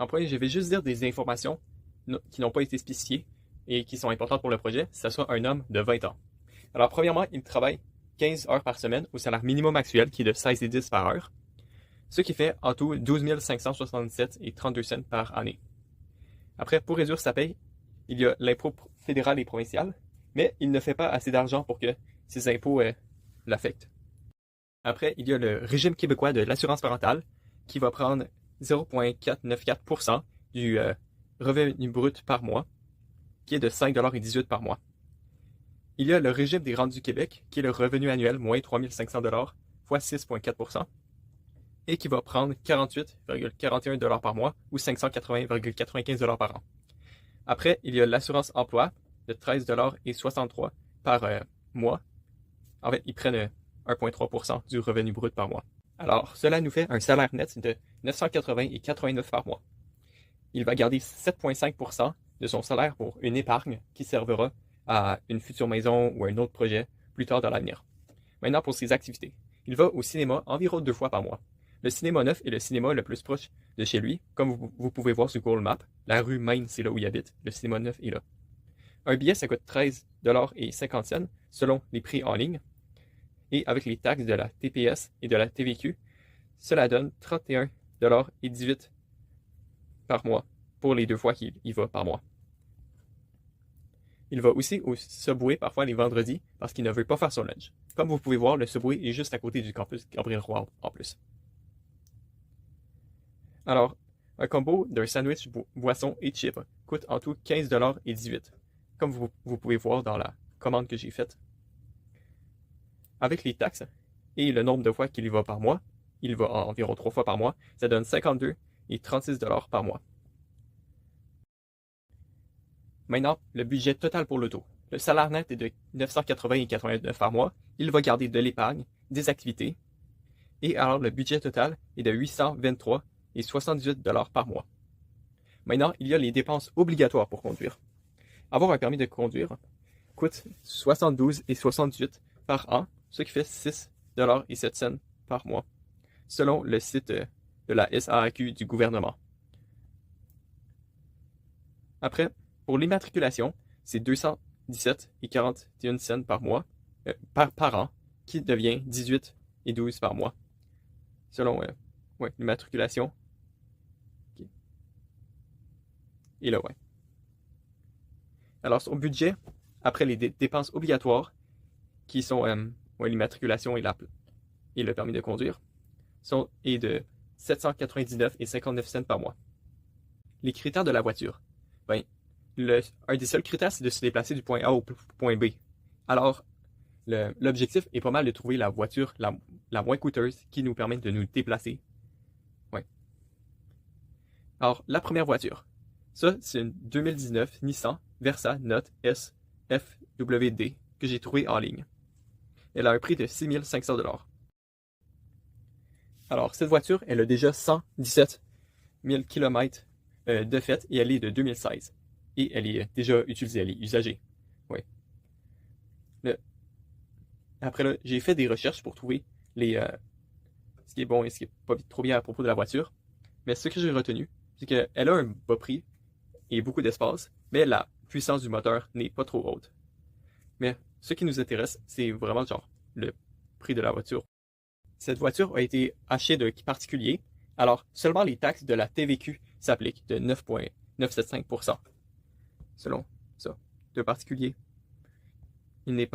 En premier, je vais juste dire des informations qui n'ont pas été spécifiées et qui sont importantes pour le projet, si ça soit un homme de 20 ans. Alors, premièrement, il travaille 15 heures par semaine au salaire minimum actuel qui est de 16,10 par heure, ce qui fait en tout 12 577 et 32 cents par année. Après, pour réduire sa paye, il y a l'impôt fédéral et provincial, mais il ne fait pas assez d'argent pour que ces impôts l'affectent. Après, il y a le régime québécois de l'assurance parentale qui va prendre 0,494% du revenu brut par mois, qui est de 5,18 $ par mois. Il y a le régime des rentes du Québec, qui est le revenu annuel moins 3 500 $ fois 6,4%, et qui va prendre 48,41 $ par mois ou 580,95 $ par an. Après, il y a l'assurance emploi de 13,63 $ par mois. En fait, ils prennent 1,3% du revenu brut par mois. Alors, cela nous fait un salaire net de 980,89 $ par mois. Il va garder 7,5% de son salaire pour une épargne qui servira à une future maison ou à un autre projet plus tard dans l'avenir. Maintenant, pour ses activités. Il va au cinéma environ 2 fois par mois. Le cinéma neuf est le cinéma le plus proche de chez lui, comme vous pouvez voir sur Google Maps. La rue Main, c'est là où il habite. Le cinéma neuf est là. Un billet, ça coûte 13,50 $ selon les prix en ligne. Et avec les taxes de la TPS et de la TVQ, cela donne 31,18 $ par mois pour les 2 fois qu'il y va par mois. Il va aussi au Subway parfois les vendredis parce qu'il ne veut pas faire son lunch. Comme vous pouvez voir, le Subway est juste à côté du campus Gabriel-Roy en plus. Alors, un combo d'un sandwich boisson et chips coûte en tout 15,18 $, comme vous pouvez voir dans la commande que j'ai faite. Avec les taxes et le nombre de fois qu'il y va par mois, il va environ 3 fois par mois, ça donne 52,36 $ par mois. Maintenant, le budget total pour l'auto. Le salaire net est de 980,89 $ par mois. Il va garder de l'épargne, des activités. Et alors, le budget total est de 823,78 $ par mois. Maintenant, il y a les dépenses obligatoires pour conduire. Avoir un permis de conduire coûte 72,68 $ par an, ce qui fait 6,07 $ par mois, selon le site de la SAQ du gouvernement. Après, pour l'immatriculation, c'est 217,41 $ par mois, par an, qui devient 18,12 $ par mois, selon l'immatriculation. Okay. Et là, ouais. Alors, son budget, après les dépenses obligatoires, qui sont l'immatriculation et le permis de conduire, est de 799,59 $ par mois. Les critères de la voiture. Ben, un des seuls critères, c'est de se déplacer du point A au point B. Alors, l'objectif est pas mal de trouver la voiture la moins coûteuse qui nous permet de nous déplacer. Ouais. Alors, la première voiture. Ça, c'est une 2019 Nissan Versa Note S FWD que j'ai trouvée en ligne. Elle a un prix de 6 500 $. Alors, cette voiture, elle a déjà 117 000 km de fait et elle est de 2016. Et elle est déjà utilisée, elle est usagée. Oui. Après là, j'ai fait des recherches pour trouver ce qui est bon et ce qui est pas trop bien à propos de la voiture. Mais ce que j'ai retenu, c'est qu'elle a un bas prix et beaucoup d'espace, mais la puissance du moteur n'est pas trop haute. Mais ce qui nous intéresse, c'est vraiment genre le prix de la voiture. Cette voiture a été achetée de particuliers, alors seulement les taxes de la TVQ s'appliquent de 9,975%. Selon ça, de particuliers. On ne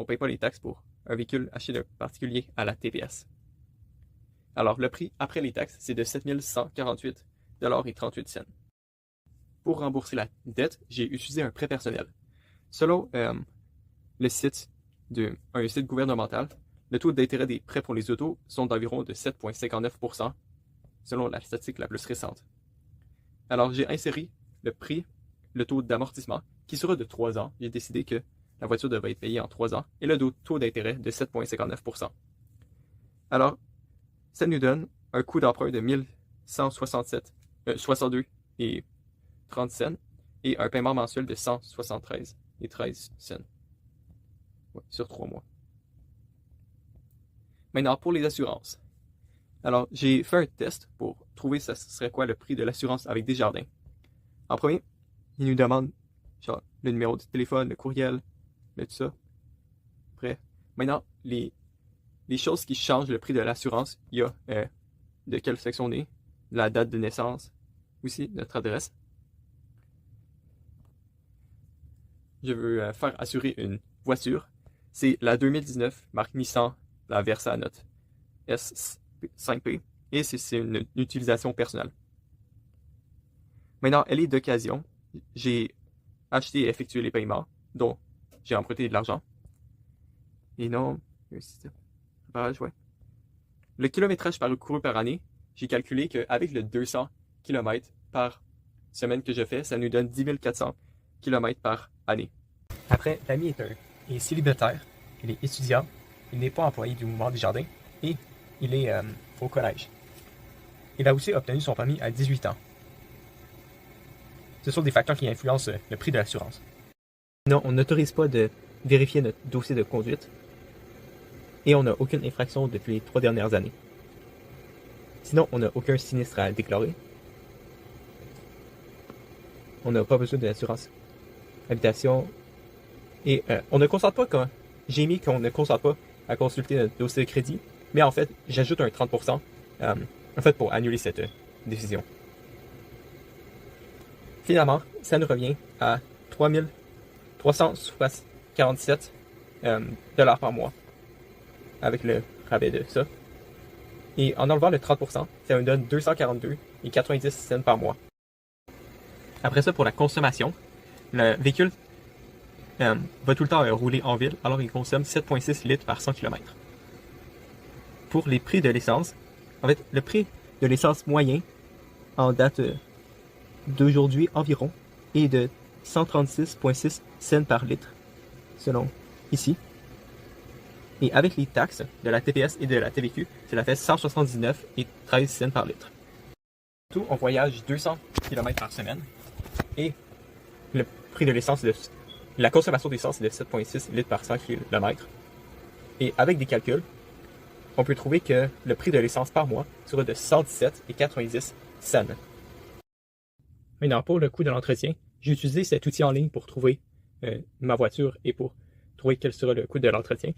paye pas les taxes pour un véhicule acheté de particulier à la TPS. Alors, le prix après les taxes, c'est de 7 148,38 $. Pour rembourser la dette, j'ai utilisé un prêt personnel. Selon un site gouvernemental, le taux d'intérêt des prêts pour les autos sont d'environ de 7,59%, selon la statistique la plus récente. Alors, j'ai inséré le taux d'amortissement, qui sera de 3 ans. J'ai décidé que la voiture devrait être payée en 3 ans, et le taux d'intérêt de 7,59%. Alors, ça nous donne un coût d'emprunt de 62,30 cents et un paiement mensuel de 173,13 cents. Ouais, sur 3 mois. Maintenant, pour les assurances. Alors, j'ai fait un test pour trouver ce serait quoi le prix de l'assurance avec Desjardins. En premier, il nous demande genre, le numéro de téléphone, le courriel, tout ça. Après, maintenant, les choses qui changent le prix de l'assurance, il y a de quelle section on est, la date de naissance, aussi notre adresse. Je veux faire assurer une voiture. C'est la 2019 marque Nissan, la Versa Note S5P, et c'est une utilisation personnelle. Maintenant, elle est d'occasion. J'ai acheté et effectué les paiements, dont j'ai emprunté de l'argent. Et non, ouais. Le kilométrage parcouru par année, j'ai calculé qu'avec le 200 km par semaine que je fais, ça nous donne 10 400 km par année. Après, l'ami est célibataire, il est étudiant, il n'est pas employé du mouvement Desjardins et il est au collège. Il a aussi obtenu son permis à 18 ans. Ce sont des facteurs qui influencent le prix de l'assurance. Non, on n'autorise pas de vérifier notre dossier de conduite et on n'a aucune infraction depuis les 3 dernières années. Sinon, on n'a aucun sinistre à déclarer. On n'a pas besoin d'assurance habitation. Et on ne constate pas quand. J'ai mis qu'on ne constate pas à consulter notre dossier de crédit, mais en fait, j'ajoute un 30% pour annuler cette décision. Finalement, ça nous revient à 3 347 $ par mois avec le rabais de ça. Et en enlevant le 30%, ça nous donne 242,90 cents par mois. Après ça, pour la consommation, le véhicule va tout le temps rouler en ville, alors il consomme 7,6 litres par 100 km. Pour les prix de l'essence, en fait, le prix de l'essence moyen en date d'aujourd'hui environ est de 136,6 cents par litre, selon ici. Et avec les taxes de la TPS et de la TVQ, cela fait 179,13 cents par litre. Tout, on voyage 200 km par semaine et le prix de l'essence, la consommation d'essence est de 7,6 litres par 100 km. Et avec des calculs, on peut trouver que le prix de l'essence par mois sera de 117,90 cents. Maintenant, pour le coût de l'entretien, j'ai utilisé cet outil en ligne pour trouver ma voiture et pour trouver quel sera le coût de l'entretien.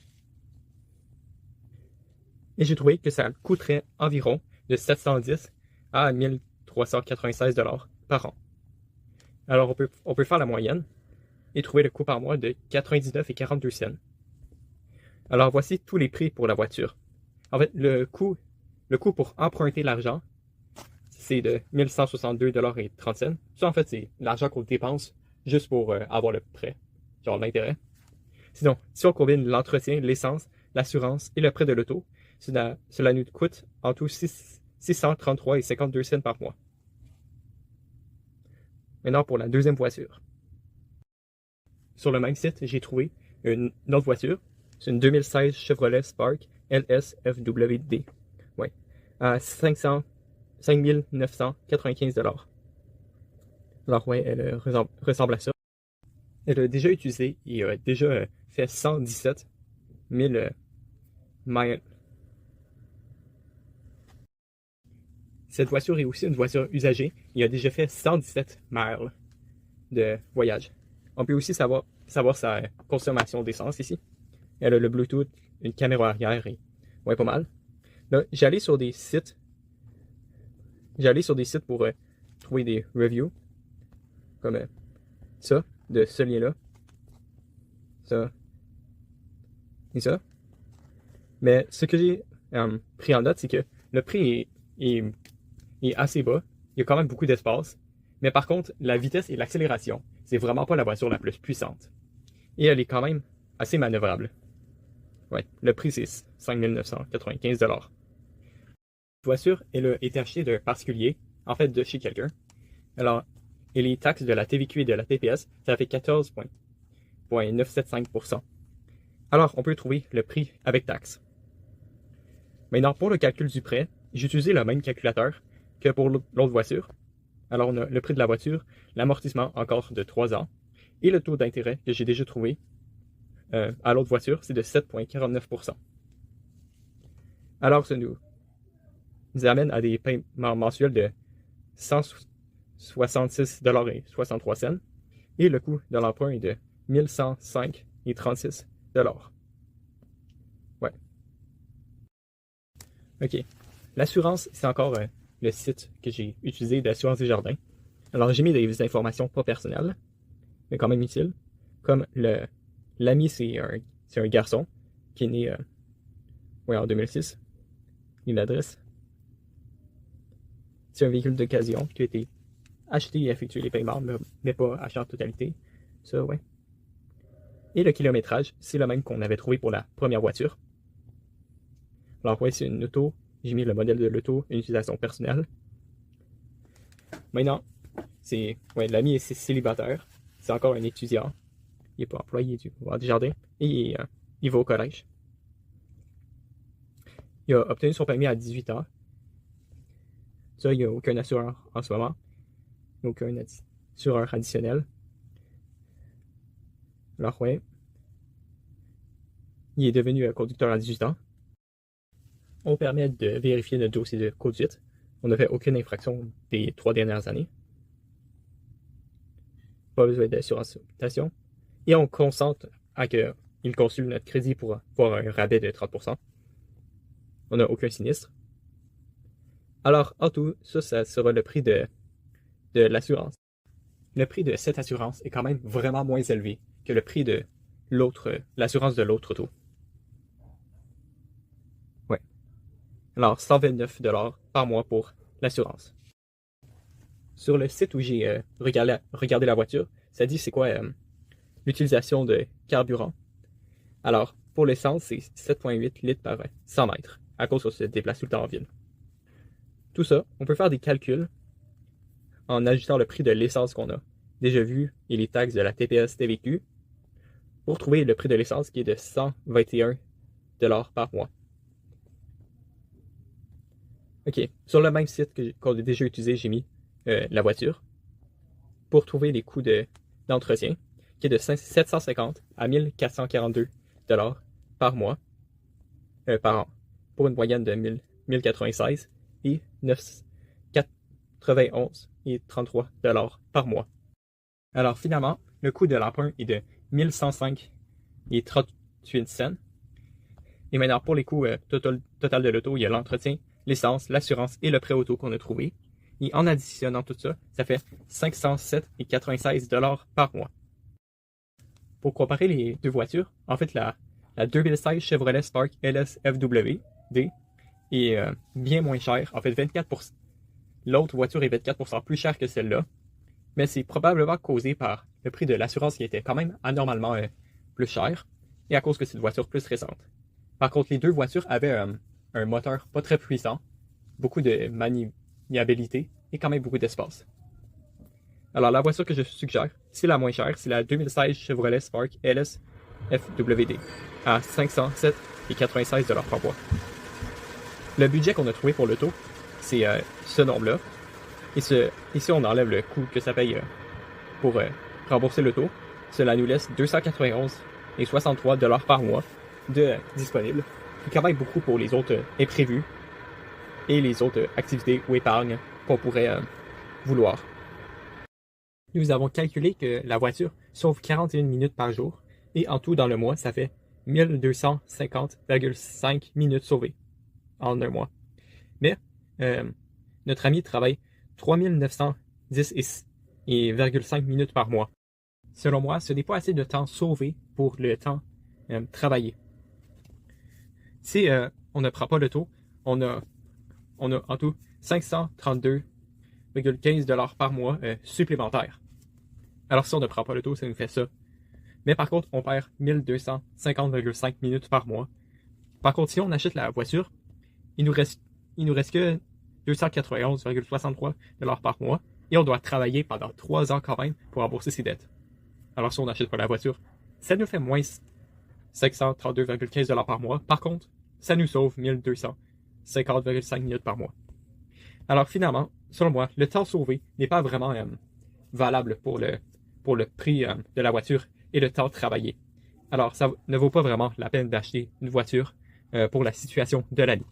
Et j'ai trouvé que ça coûterait environ de 710 à 1396 $ par an. Alors, on peut faire la moyenne et trouver le coût par mois de 99,42 cents. Alors, voici tous les prix pour la voiture. En fait, le coût pour emprunter l'argent, c'est de 1162,30 $. Ça, en fait, c'est l'argent qu'on dépense juste pour avoir le prêt, genre l'intérêt. Sinon, si on combine l'entretien, l'essence, l'assurance et le prêt de l'auto, cela nous coûte en tout 633,52 cents par mois. Maintenant, pour la deuxième voiture. Sur le même site, j'ai trouvé une autre voiture. C'est une 2016 Chevrolet Spark LS-FWD. Ouais. À 5 995 $. Alors, ouais, elle ressemble à ça. Elle a déjà utilisé et a déjà fait 117 000 miles. Cette voiture est aussi une voiture usagée et a déjà fait 117 miles de voyage. On peut aussi savoir sa consommation d'essence ici. Elle a le Bluetooth, une caméra arrière et ouais, pas mal. Là, j'allais sur des sites pour trouver des reviews comme ça, de ce lien-là. Ça et ça. Mais ce que j'ai pris en note, c'est que le prix est assez bas. Il y a quand même beaucoup d'espace. Mais par contre, la vitesse et l'accélération, c'est vraiment pas la voiture la plus puissante. Et elle est quand même assez manœuvrable. Ouais, le prix c'est 5 995 $. La voiture, elle a été achetée d'un particulier, en fait de chez quelqu'un. Alors, et les taxes de la TVQ et de la TPS, ça fait 14,975 %. Alors, on peut trouver le prix avec taxes. Maintenant, pour le calcul du prêt, j'ai utilisé le même calculateur que pour l'autre voiture. Alors, on a le prix de la voiture, l'amortissement encore de 3 ans, et le taux d'intérêt que j'ai déjà trouvé à l'autre voiture, c'est de 7,49 %. Alors, nous amène à des paiements mensuels de 166,63 $. Et le coût de l'emprunt est de 1105,36 $. Ouais. OK. L'assurance, c'est encore le site que j'ai utilisé d'Assurance Desjardins. Alors, j'ai mis des informations pas personnelles, mais quand même utiles. Comme l'ami, c'est un garçon qui est né en 2006. Et l'adresse. C'est un véhicule d'occasion qui a été acheté et effectué les paiements, mais pas acheté en totalité. Ça, ouais. Et le kilométrage, c'est le même qu'on avait trouvé pour la première voiture. Alors, ouais, c'est une auto. J'ai mis le modèle de l'auto, une utilisation personnelle. Maintenant, l'ami est célibataire. C'est encore un étudiant. Il n'est pas employé du Desjardins. Et il va au collège. Il a obtenu son permis à 18 ans. Ça, il n'y a aucun assureur en ce moment. Aucun assureur additionnel. Alors, ouais. Il est devenu conducteur à 18 ans. On permet de vérifier notre dossier de conduite. On n'a fait aucune infraction des 3 dernières années. Pas besoin d'assurance habitation. Et on consente à qu'il consulte notre crédit pour avoir un rabais de 30%. On n'a aucun sinistre. Alors, en tout, ça sera le prix de l'assurance. Le prix de cette assurance est quand même vraiment moins élevé que le prix de l'assurance de l'autre auto. Ouais. Alors, 129 $ par mois pour l'assurance. Sur le site où j'ai regardé la voiture, ça dit c'est quoi l'utilisation de carburant. Alors, pour l'essence, c'est 7,8 litres par 100 mètres, à cause qu'on se déplace tout le temps en ville. Tout ça, on peut faire des calculs en ajustant le prix de l'essence qu'on a déjà vu et les taxes de la TPS TVQ pour trouver le prix de l'essence qui est de 121 $ par mois. OK. Sur le même site qu'on a déjà utilisé, j'ai mis la voiture pour trouver les coûts d'entretien qui est de 750 à 1442 $ par mois, par an, pour une moyenne de 1096 et 991,33 $ par mois. Alors finalement, le coût de l'emprunt est de 1105,38 $. Et maintenant, pour les coûts total de l'auto, il y a l'entretien, l'essence, l'assurance et le prêt auto qu'on a trouvé. Et en additionnant tout ça, ça fait 507,96 $ par mois. Pour comparer les deux voitures, en fait, la 2016 Chevrolet Spark LS FWD est bien moins chère. En fait, 24%. L'autre voiture est 24% plus chère que celle-là. Mais c'est probablement causé par le prix de l'assurance qui était quand même anormalement plus cher et à cause que c'est une voiture plus récente. Par contre, les deux voitures avaient un moteur pas très puissant, beaucoup de maniabilité et quand même beaucoup d'espace. Alors, la voiture que je suggère, c'est la moins chère, c'est la 2016 Chevrolet Spark LS FWD à 507,96 $ par mois. Le budget qu'on a trouvé pour l'auto, c'est ce nombre-là. Et ici, on enlève le coût que ça paye pour rembourser l'auto. Cela nous laisse 291,63 $ par mois de disponible. C'est quand même beaucoup pour les autres imprévus et les autres activités ou épargnes qu'on pourrait vouloir. Nous avons calculé que la voiture sauve 41 minutes par jour et en tout dans le mois, ça fait 1250,5 minutes sauvées en un mois. Mais notre ami travaille 3910,5 minutes par mois. Selon moi, ce n'est pas assez de temps sauvé pour le temps travaillé. Si on ne prend pas le taux, on a en tout 532,15 $ par mois supplémentaires. Alors si on ne prend pas le taux, ça nous fait ça. Mais par contre, on perd 1250,5 minutes par mois. Par contre, si on achète la voiture, il nous reste que 291,63 $ par mois et on doit travailler pendant 3 ans quand même pour rembourser ses dettes. Alors si on n'achète pas la voiture, ça nous fait moins 532,15 $ par mois. Par contre, ça nous sauve 1250,5 minutes par mois. Alors finalement, selon moi, le temps sauvé n'est pas vraiment valable pour le prix de la voiture et le temps travaillé. Alors ça ne vaut pas vraiment la peine d'acheter une voiture pour la situation de l'année.